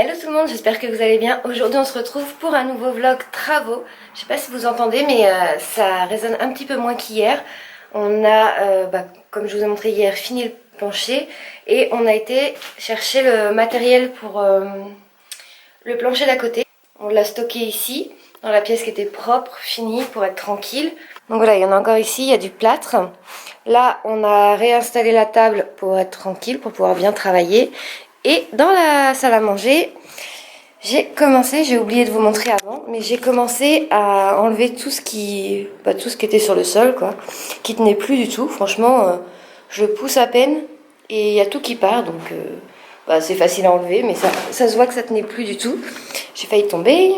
Hello tout le monde, j'espère que vous allez bien. Aujourd'hui on se retrouve pour un nouveau vlog travaux. Je sais pas si vous entendez mais ça résonne un petit peu moins qu'hier. On a, comme je vous ai montré hier, fini le plancher et on a été chercher le matériel pour le plancher d'à côté. On l'a stocké ici, dans la pièce qui était propre, finie pour être tranquille. Donc voilà, il y en a encore ici, il y a du plâtre. Là on a réinstallé la table pour être tranquille, pour pouvoir bien travailler. Et dans la salle à manger, j'ai oublié de vous montrer avant, mais j'ai commencé à enlever tout ce qui était sur le sol, quoi, qui tenait plus du tout. Franchement, je pousse à peine et il y a tout qui part, donc c'est facile à enlever, mais ça se voit que ça tenait plus du tout. J'ai failli tomber.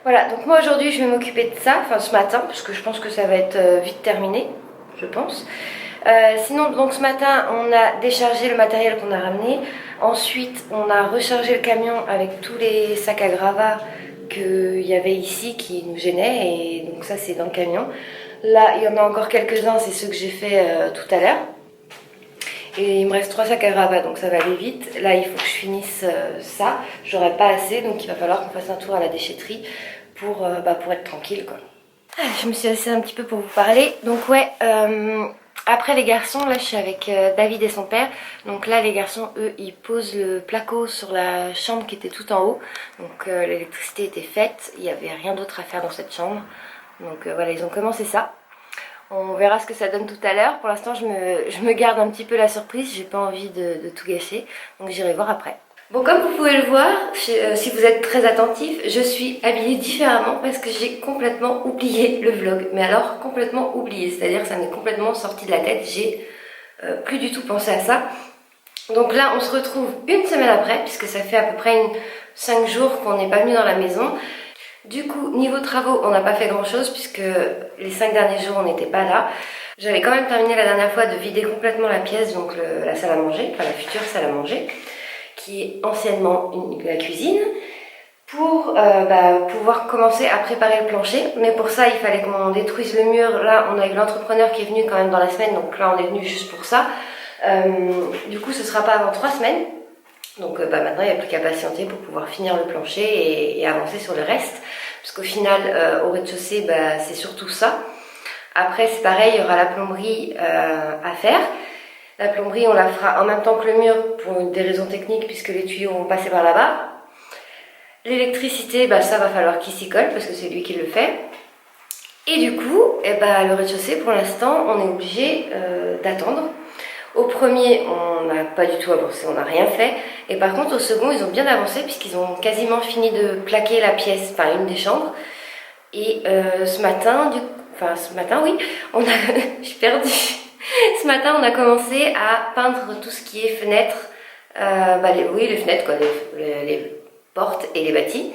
Voilà, donc moi aujourd'hui je vais m'occuper de ça, enfin ce matin, parce que je pense que ça va être vite terminé, je pense. Sinon, donc ce matin, on a déchargé le matériel qu'on a ramené. Ensuite, on a rechargé le camion avec tous les sacs à gravats qu'il y avait ici qui nous gênaient. Et donc ça, c'est dans le camion. Là, il y en a encore quelques-uns, c'est ceux que j'ai fait tout à l'heure. Et il me reste 3 sacs à gravats, donc ça va aller vite. Là, il faut que je finisse ça. J'aurai pas assez, donc il va falloir qu'on fasse un tour à la déchetterie pour être tranquille, quoi. Je me suis assise un petit peu pour vous parler. Donc ouais... Après les garçons, là je suis avec David et son père. Donc là les garçons, eux, ils posent le placo sur la chambre qui était tout en haut. Donc l'électricité était faite, il n'y avait rien d'autre à faire dans cette chambre. Donc voilà, ils ont commencé ça. On verra ce que ça donne tout à l'heure. Pour l'instant je me garde un petit peu la surprise, j'ai pas envie de tout gâcher. Donc j'irai voir après. Bon, comme vous pouvez le voir, si vous êtes très attentif, je suis habillée différemment parce que j'ai complètement oublié le vlog. Mais alors complètement oublié, c'est-à-dire que ça m'est complètement sorti de la tête, j'ai plus du tout pensé à ça. Donc là on se retrouve une semaine après, puisque ça fait à peu près 5 jours qu'on n'est pas venu dans la maison. Du coup, niveau travaux, on n'a pas fait grand chose puisque les 5 derniers jours on n'était pas là. J'avais quand même terminé la dernière fois de vider complètement la pièce, donc la salle à manger, enfin la future salle à manger, qui est anciennement la cuisine, pour pouvoir commencer à préparer le plancher. Mais pour ça, il fallait qu'on détruise le mur. Là, on a eu l'entrepreneur qui est venu quand même dans la semaine, donc là, on est venu juste pour ça. Du coup, ce sera pas avant 3 semaines. Donc maintenant, il n'y a plus qu'à patienter pour pouvoir finir le plancher et avancer sur le reste. Parce qu'au final, au rez-de-chaussée, c'est surtout ça. Après, c'est pareil, il y aura la plomberie à faire. La plomberie, on la fera en même temps que le mur pour des raisons techniques puisque les tuyaux vont passer par là-bas. L'électricité, ça va falloir qu'il s'y colle parce que c'est lui qui le fait. Et du coup, le rez-de-chaussée, pour l'instant, on est obligé d'attendre. Au premier, on n'a pas du tout avancé, on n'a rien fait. Et par contre, au second, ils ont bien avancé puisqu'ils ont quasiment fini de plaquer la pièce, enfin une des chambres. Et ce matin, oui, on a... je suis perdue. Ce matin, on a commencé à peindre tout ce qui est fenêtres, les fenêtres, quoi, les portes et les bâtis.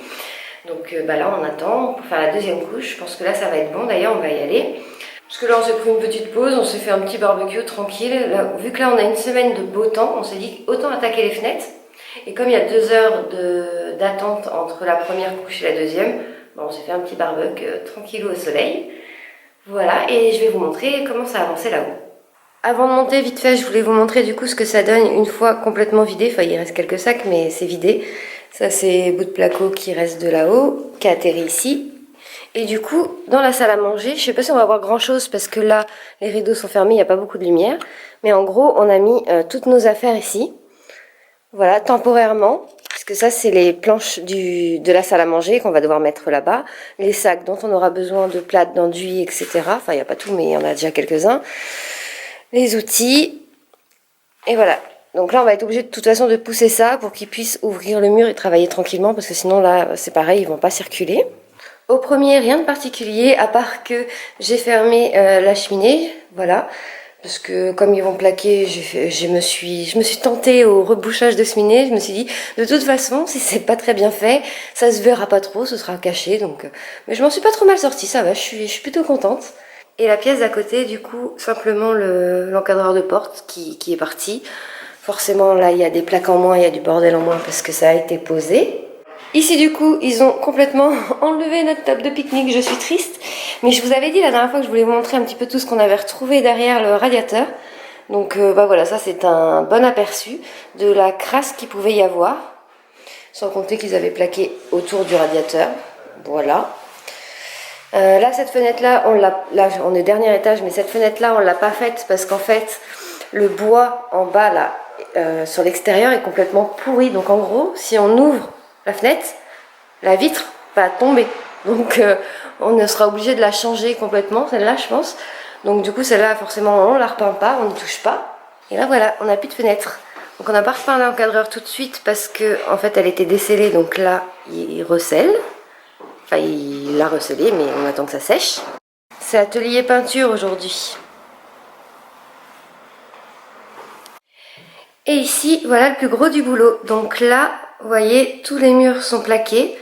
Donc là, on attend pour faire la deuxième couche. Je pense que là, ça va être bon. D'ailleurs, on va y aller. Parce que là, on s'est pris une petite pause, on s'est fait un petit barbecue tranquille. Là, vu que là, on a une semaine de beau temps, on s'est dit autant attaquer les fenêtres. Et comme il y a 2 heures d'attente entre la première couche et la deuxième, on s'est fait un petit barbecue tranquillou au soleil. Voilà, et je vais vous montrer comment ça a avancé là-haut. Avant de monter, vite fait, je voulais vous montrer du coup ce que ça donne une fois complètement vidé. Enfin, il reste quelques sacs, mais c'est vidé. Ça, c'est bout de placo qui reste de là-haut, qui a atterri ici. Et du coup, dans la salle à manger, je sais pas si on va voir grand-chose parce que là, les rideaux sont fermés, il n'y a pas beaucoup de lumière. Mais en gros, on a mis toutes nos affaires ici. Voilà, temporairement. Puisque ça, c'est les planches de la salle à manger qu'on va devoir mettre là-bas. Les sacs dont on aura besoin de plâtre, d'enduit, etc. Enfin, il n'y a pas tout, mais il y en a déjà quelques-uns. Les outils, et voilà. Donc là on va être obligé de toute façon de pousser ça pour qu'ils puissent ouvrir le mur et travailler tranquillement parce que sinon là c'est pareil, ils vont pas circuler. Au premier, rien de particulier à part que j'ai fermé la cheminée, voilà, parce que comme ils vont plaquer, je me suis tentée au rebouchage de cheminée. Je me suis dit de toute façon si c'est pas très bien fait, ça se verra pas trop, ce sera caché, donc mais je m'en suis pas trop mal sortie, ça va, je suis plutôt contente. Et la pièce d'à côté, du coup, simplement l'encadreur de porte qui est parti. Forcément, là, il y a des plaques en moins, il y a du bordel en moins parce que ça a été posé. Ici, du coup, ils ont complètement enlevé notre table de pique-nique. Je suis triste. Mais je vous avais dit la dernière fois que je voulais vous montrer un petit peu tout ce qu'on avait retrouvé derrière le radiateur. Donc, voilà, ça, c'est un bon aperçu de la crasse qu'il pouvait y avoir. sans compter qu'ils avaient plaqué autour du radiateur. Voilà. Là, cette fenêtre-là, là, on est au dernier étage, mais cette fenêtre-là, on l'a pas faite parce qu'en fait, le bois en bas, là, sur l'extérieur, est complètement pourri. Donc, en gros, si on ouvre la fenêtre, la vitre va tomber. Donc, on sera obligé de la changer complètement, celle-là, je pense. Donc, du coup, celle-là, forcément, on la repeint pas, on ne touche pas. Et là, voilà, on n'a plus de fenêtre. Donc, on n'a pas repeint l'encadreur tout de suite parce que, en fait, elle était descellée. Donc là, il recèle. Enfin, il l'a recellé, mais on attend que ça sèche. C'est atelier peinture aujourd'hui. Et ici, voilà le plus gros du boulot. Donc là, vous voyez, tous les murs sont plaqués.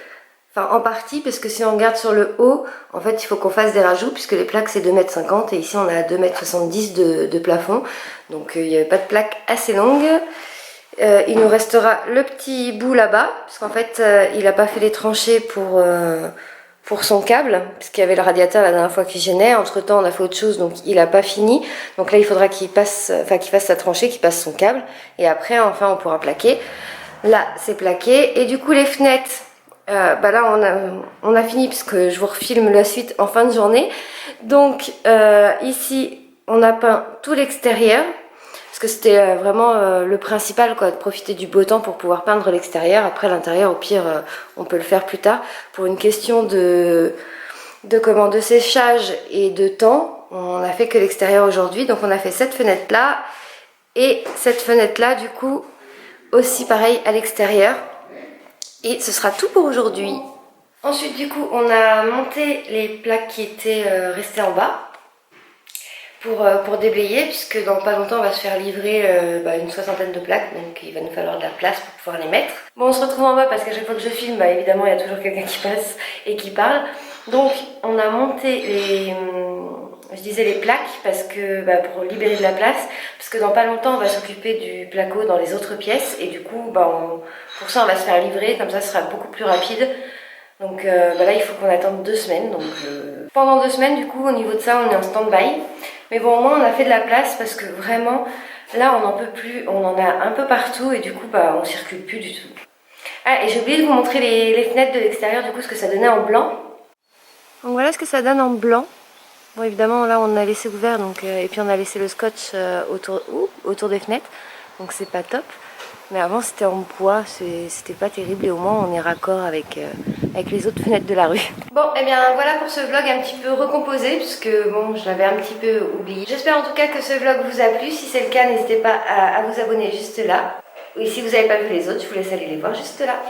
Enfin, en partie, parce que si on regarde sur le haut, en fait, il faut qu'on fasse des rajouts, puisque les plaques, c'est 2,50 m. Et ici, on a 2,70 m de plafond. Donc, il n'y avait pas de plaque assez longue. Il nous restera le petit bout là-bas, parce qu'en fait, il n'a pas fait les tranchées pour son câble, puisqu'il y avait le radiateur la dernière fois qui gênait. Entre temps, on a fait autre chose, donc il n'a pas fini. Donc là, il faudra qu'il fasse sa tranchée, qu'il passe son câble. Et après, enfin, on pourra plaquer. Là, c'est plaqué. Et du coup, les fenêtres, bah là, on a fini, puisque je vous refilme la suite en fin de journée. Donc, ici, on a peint tout l'extérieur. Parce que c'était vraiment le principal, quoi, de profiter du beau temps pour pouvoir peindre l'extérieur. Après, l'intérieur, au pire, on peut le faire plus tard. Pour une question de séchage et de temps, on a fait que l'extérieur aujourd'hui. Donc, on a fait cette fenêtre-là et cette fenêtre-là, du coup, aussi pareil à l'extérieur. Et ce sera tout pour aujourd'hui. Ensuite, du coup, on a monté les plaques qui étaient restées en bas. Pour déblayer, puisque dans pas longtemps on va se faire livrer une 60aine de plaques, donc il va nous falloir de la place pour pouvoir les mettre. Bon, on se retrouve en bas parce qu'à chaque fois que je filme, évidemment il y a toujours quelqu'un qui passe et qui parle. Donc on a monté les plaques parce que pour libérer de la place, parce que dans pas longtemps on va s'occuper du placo dans les autres pièces et du coup pour ça on va se faire livrer, comme ça ce sera beaucoup plus rapide. Donc là il faut qu'on attende 2 semaines. Donc pendant 2 semaines du coup au niveau de ça on est en stand-by. Mais bon, au moins on a fait de la place parce que vraiment, là on n'en peut plus, on en a un peu partout et du coup on circule plus du tout. Ah, et j'ai oublié de vous montrer les fenêtres de l'extérieur, du coup ce que ça donnait en blanc. Donc voilà ce que ça donne en blanc. Bon évidemment là on a laissé ouvert, donc, et puis on a laissé le scotch autour des fenêtres, donc c'est pas top. Mais avant c'était en bois, c'était pas terrible et au moins on est raccord avec les autres fenêtres de la rue. Bon, et bien voilà pour ce vlog un petit peu recomposé, puisque bon, je l'avais un petit peu oublié. J'espère en tout cas que ce vlog vous a plu. Si c'est le cas, n'hésitez pas à vous abonner juste là. Et si vous n'avez pas vu les autres, je vous laisse aller les voir juste là.